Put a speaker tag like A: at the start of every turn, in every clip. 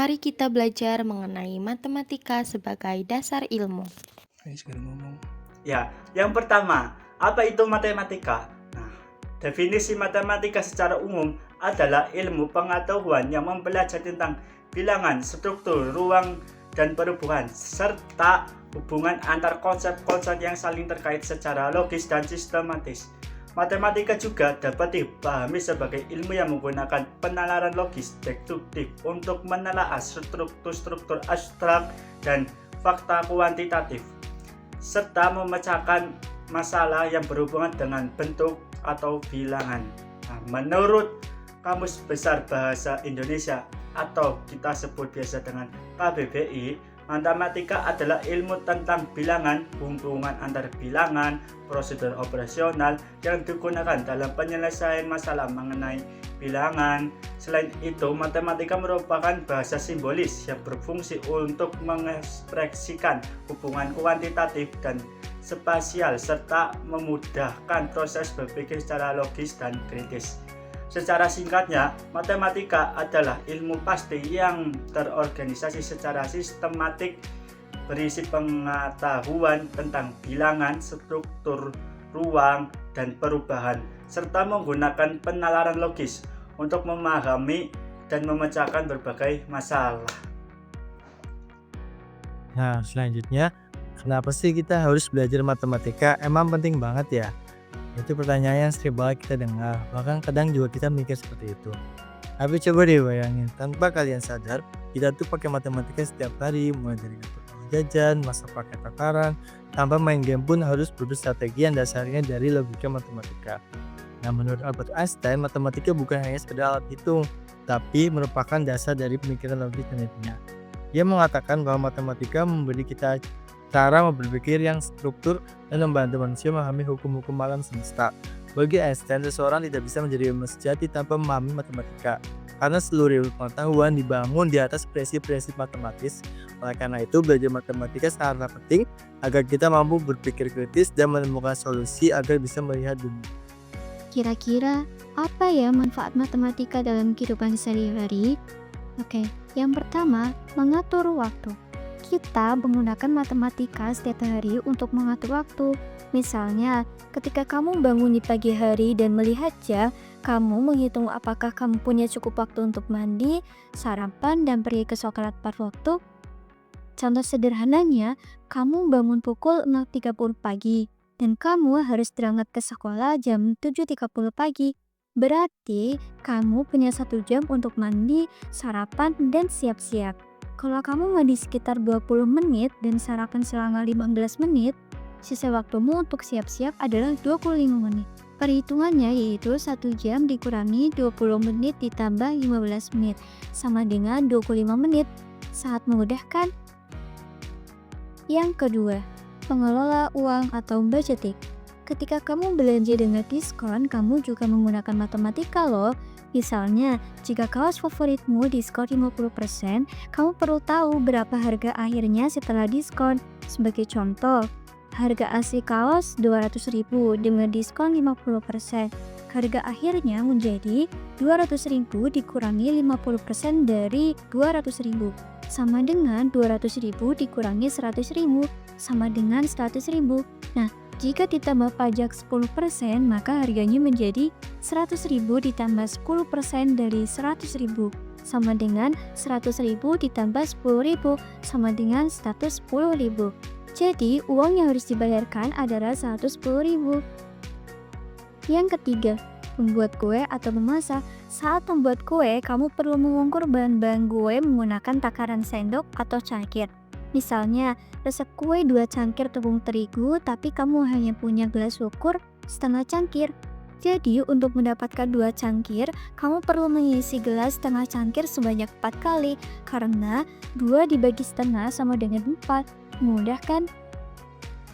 A: Mari kita belajar mengenai matematika sebagai dasar ilmu.
B: Ayo sekarang ngomong.
C: Ya, yang pertama, apa itu matematika? Nah, definisi matematika secara umum adalah ilmu pengetahuan yang mempelajari tentang bilangan, struktur, ruang, dan perubahan, serta hubungan antar konsep-konsep yang saling terkait secara logis dan sistematis. Matematika juga dapat dipahami sebagai ilmu yang menggunakan penalaran logis deduktif untuk menelaah struktur-struktur abstrak dan fakta kuantitatif, serta memecahkan masalah yang berhubungan dengan bentuk atau bilangan. Nah, menurut Kamus Besar Bahasa Indonesia atau kita sebut biasa dengan KBBI, matematika adalah ilmu tentang bilangan, hubungan antar bilangan, prosedur operasional yang digunakan dalam penyelesaian masalah mengenai bilangan. Selain itu, matematika merupakan bahasa simbolis yang berfungsi untuk mengekspresikan hubungan kuantitatif dan spasial serta memudahkan proses berpikir secara logis dan kritis. Secara singkatnya, matematika adalah ilmu pasti yang terorganisasi secara sistematik, berisi pengetahuan tentang bilangan, struktur, ruang, dan perubahan, serta menggunakan penalaran logis untuk memahami dan memecahkan berbagai masalah.
B: Nah, selanjutnya, kenapa sih kita harus belajar matematika? Emang penting banget ya? Itu pertanyaan yang sering banget kita dengar, bahkan kadang juga kita mikir seperti itu. Tapi coba deh bayangin, tanpa kalian sadar, kita tuh pakai matematika setiap hari, mulai dari dapur jajan, masak pakai takaran, tanpa main game pun harus berstrategi yang dasarnya dari logika matematika. Nah, menurut Albert Einstein, matematika bukan hanya sekedar alat hitung, tapi merupakan dasar dari pemikiran logis dan ilmiah. Dia mengatakan bahwa matematika memberi kita cara berpikir yang struktur dan membantu manusia memahami hukum-hukum alam semesta. Bagi Einstein, seseorang tidak bisa menjadi ilmuwan sejati tanpa memahami matematika, karena seluruh ilmu pengetahuan dibangun di atas prinsip-prinsip matematis. Oleh karena itu, belajar matematika sangatlah penting agar kita mampu berpikir kritis dan menemukan solusi agar bisa melihat dunia.
D: Kira-kira apa ya manfaat matematika dalam kehidupan sehari-hari? Oke, yang pertama, mengatur waktu. Kita menggunakan matematika setiap hari untuk mengatur waktu. Misalnya, ketika kamu bangun di pagi hari dan melihat jam, kamu menghitung apakah kamu punya cukup waktu untuk mandi, sarapan, dan pergi ke sekolah tepat waktu. Contoh sederhananya, kamu bangun pukul 6.30 pagi, dan kamu harus berangkat ke sekolah jam 7.30 pagi. Berarti, kamu punya 1 jam untuk mandi, sarapan, dan siap-siap. Kalau kamu mandi sekitar 20 menit dan sarapan selama 15 menit, sisa waktumu untuk siap-siap adalah 25 menit. Perhitungannya yaitu 1 jam dikurangi 20 menit ditambah 15 menit, sama dengan 25 menit. Sangat memudahkan. Yang kedua, pengelola uang atau budgeting. Ketika kamu belanja dengan diskon, kamu juga menggunakan matematika loh. Misalnya, jika kaos favoritmu diskon 50%, kamu perlu tahu berapa harga akhirnya setelah diskon. Sebagai contoh, harga asli kaos 200.000 dengan diskon 50%. Harga akhirnya menjadi 200.000 dikurangi 50% dari 200.000. Sama dengan 200.000 dikurangi 100.000, sama dengan 100.000. Nah, jika ditambah pajak 10%, maka harganya menjadi 100.000 ditambah 10% dari 100.000, sama dengan 100.000 ditambah 10.000, sama dengan 110.000. Jadi, uang yang harus dibayarkan adalah 110.000. Yang ketiga, membuat kue atau memasak. Saat membuat kue, kamu perlu mengukur bahan-bahan kue menggunakan takaran sendok atau cangkir. Misalnya, resep kue 2 cangkir tepung terigu, tapi kamu hanya punya gelas ukur setengah cangkir. Jadi, untuk mendapatkan 2 cangkir, kamu perlu mengisi gelas setengah cangkir sebanyak 4 kali, karena 2 dibagi setengah sama dengan 4. Mudah kan?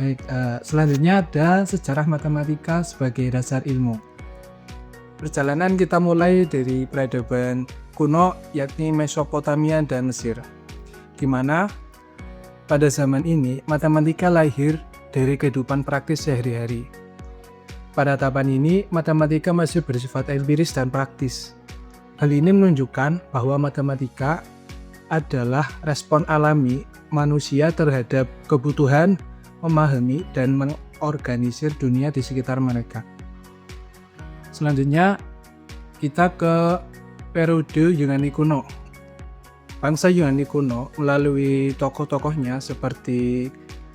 B: Baik, selanjutnya ada sejarah matematika sebagai dasar ilmu. Perjalanan kita mulai dari peradaban kuno, yakni Mesopotamia dan Mesir, di mana pada zaman ini matematika lahir dari kehidupan praktis sehari-hari. Pada tahapan ini, matematika masih bersifat empiris dan praktis. Hal ini menunjukkan bahwa matematika
E: adalah respon alami manusia terhadap kebutuhan memahami dan mengorganisir dunia di sekitar mereka. Selanjutnya kita ke periode Yunani kuno. Bangsa Yunani kuno melalui tokoh-tokohnya seperti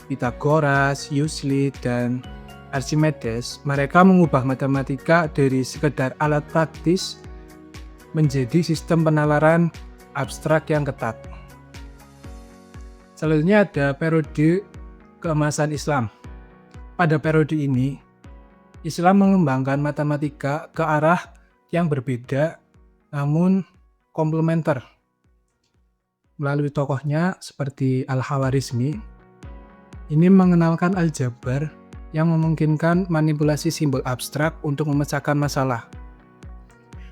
E: Pythagoras, Euclid, dan Archimedes, mereka mengubah matematika dari sekedar alat praktis menjadi sistem penalaran abstrak yang ketat. Selanjutnya ada periode keemasan Islam. Pada periode ini, Islam mengembangkan matematika ke arah yang berbeda namun komplementer. Melalui tokohnya seperti Al-Khawarizmi, ini mengenalkan aljabar yang memungkinkan manipulasi simbol abstrak untuk memecahkan masalah.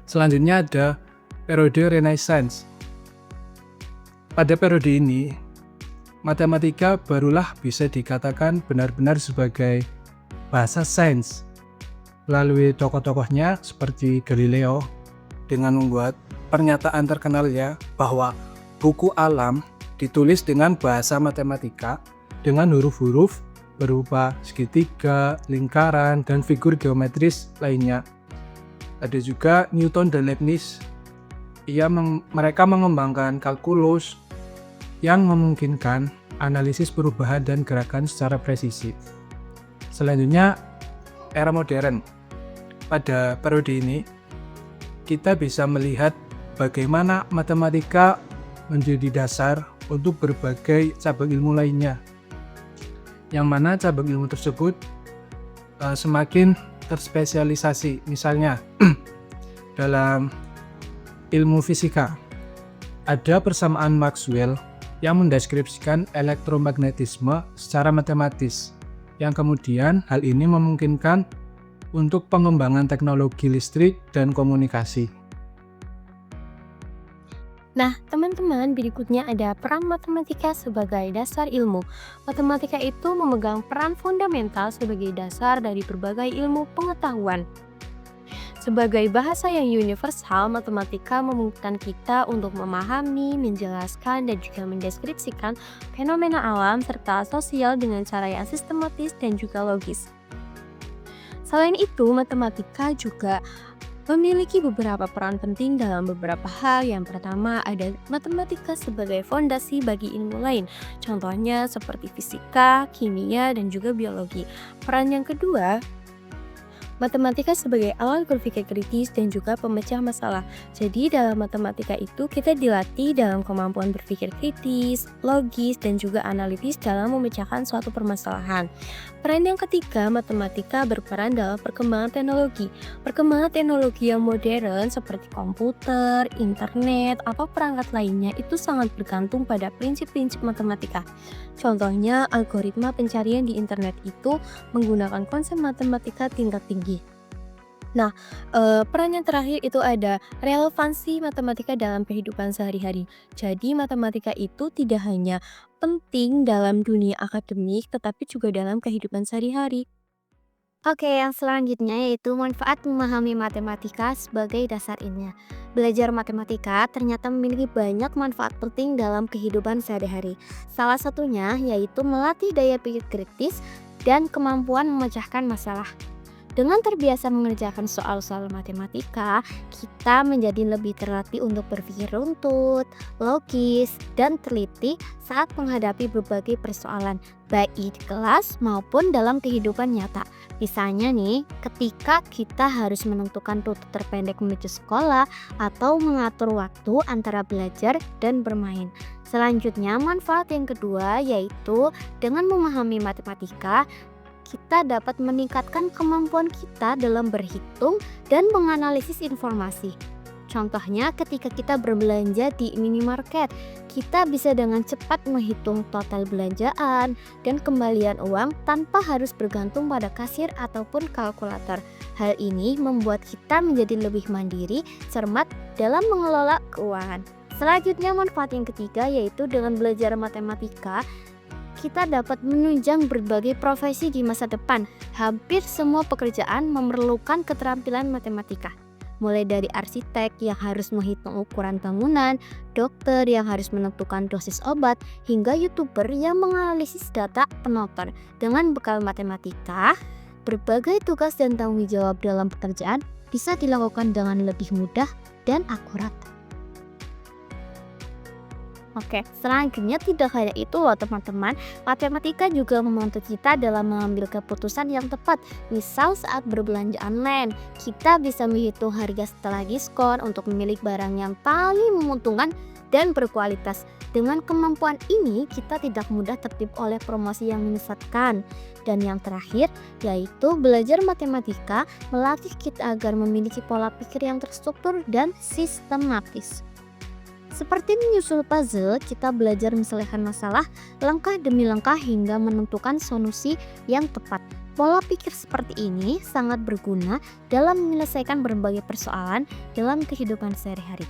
E: Selanjutnya ada periode Renaissance. Pada periode ini, matematika barulah bisa dikatakan benar-benar sebagai bahasa sains. Melalui tokoh-tokohnya seperti Galileo dengan membuat pernyataan terkenalnya bahwa buku alam ditulis dengan bahasa matematika dengan huruf-huruf berupa segitiga, lingkaran, dan figur geometris lainnya. Ada juga Newton dan Leibniz. Mereka mengembangkan kalkulus yang memungkinkan analisis perubahan dan gerakan secara presisi. Selanjutnya, era modern. Pada periode ini, kita bisa melihat bagaimana matematika menjadi dasar untuk berbagai cabang ilmu lainnya, yang mana cabang ilmu tersebut semakin terspesialisasi. Misalnya, dalam ilmu fisika, ada persamaan Maxwell yang mendeskripsikan elektromagnetisme secara matematis, yang kemudian hal ini memungkinkan untuk pengembangan teknologi listrik dan komunikasi.
A: Nah, teman-teman, berikutnya ada peran matematika sebagai dasar ilmu. Matematika itu memegang peran fundamental sebagai dasar dari berbagai ilmu pengetahuan. Sebagai bahasa yang universal, matematika memungkinkan kita untuk memahami, menjelaskan, dan juga mendeskripsikan fenomena alam serta sosial dengan cara yang sistematis dan juga logis. Selain itu, matematika juga memiliki beberapa peran penting dalam beberapa hal. Yang pertama, ada matematika sebagai fondasi bagi ilmu lain. Contohnya seperti fisika, kimia, dan juga biologi. Peran yang kedua, matematika sebagai alat berpikir kritis dan juga pemecah masalah. Jadi dalam matematika itu kita dilatih dalam kemampuan berpikir kritis, logis, dan juga analitis dalam memecahkan suatu permasalahan. Peran yang ketiga, matematika berperan dalam perkembangan teknologi. Perkembangan teknologi yang modern seperti komputer, internet, atau perangkat lainnya itu sangat bergantung pada prinsip-prinsip matematika. Contohnya, algoritma pencarian di internet itu menggunakan konsep matematika tingkat tinggi. Nah, peran yang terakhir itu ada relevansi matematika dalam kehidupan sehari-hari. Jadi, matematika itu tidak hanya penting dalam dunia akademik, tetapi juga dalam kehidupan sehari-hari.
D: Oke, yang selanjutnya yaitu manfaat memahami matematika sebagai dasar ilmiah. Belajar matematika ternyata memiliki banyak manfaat penting dalam kehidupan sehari-hari. Salah satunya yaitu melatih daya pikir kritis dan kemampuan memecahkan masalah. Dengan terbiasa mengerjakan soal-soal matematika, kita menjadi lebih terlatih untuk berpikir runtut, logis, dan teliti saat menghadapi berbagai persoalan, baik di kelas maupun dalam kehidupan nyata. Misalnya nih, ketika kita harus menentukan rute terpendek menuju sekolah atau mengatur waktu antara belajar dan bermain. Selanjutnya, manfaat yang kedua yaitu dengan memahami matematika, kita dapat meningkatkan kemampuan kita dalam berhitung dan menganalisis informasi. Contohnya ketika kita berbelanja di minimarket, kita bisa dengan cepat menghitung total belanjaan dan kembalian uang tanpa harus bergantung pada kasir ataupun kalkulator. Hal ini membuat kita menjadi lebih mandiri, cermat dalam mengelola keuangan. Selanjutnya, manfaat yang ketiga yaitu dengan belajar matematika, kita dapat menunjang berbagai profesi di masa depan. Hampir semua pekerjaan memerlukan keterampilan matematika. mulai dari arsitek yang harus menghitung ukuran bangunan, dokter yang harus menentukan dosis obat, hingga YouTuber yang menganalisis data penonton. Dengan bekal matematika, berbagai tugas dan tanggung jawab dalam pekerjaan bisa dilakukan dengan lebih mudah dan akurat. Oke, selanjutnya tidak hanya itu loh teman-teman, matematika juga membantu kita dalam mengambil keputusan yang tepat. Misal saat berbelanja online, kita bisa menghitung harga setelah diskon untuk memilih barang yang paling menguntungkan dan berkualitas. Dengan kemampuan ini, kita tidak mudah tertipu oleh promosi yang menyesatkan. Dan yang terakhir, yaitu belajar matematika melatih kita agar memiliki pola pikir yang terstruktur dan sistematis. Seperti menyusul puzzle, kita belajar menyelesaikan masalah langkah demi langkah hingga menentukan solusi yang tepat. Pola pikir seperti ini sangat berguna dalam menyelesaikan berbagai persoalan dalam kehidupan sehari-hari.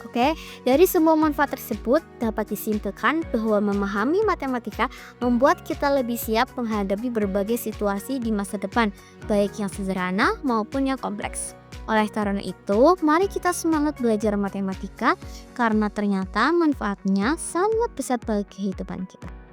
D: Oke, dari semua manfaat tersebut dapat disimpulkan bahwa memahami matematika membuat kita lebih siap menghadapi berbagai situasi di masa depan, baik yang sederhana maupun yang kompleks. Oleh karena itu, mari kita semangat belajar matematika karena ternyata manfaatnya sangat besar bagi kehidupan kita.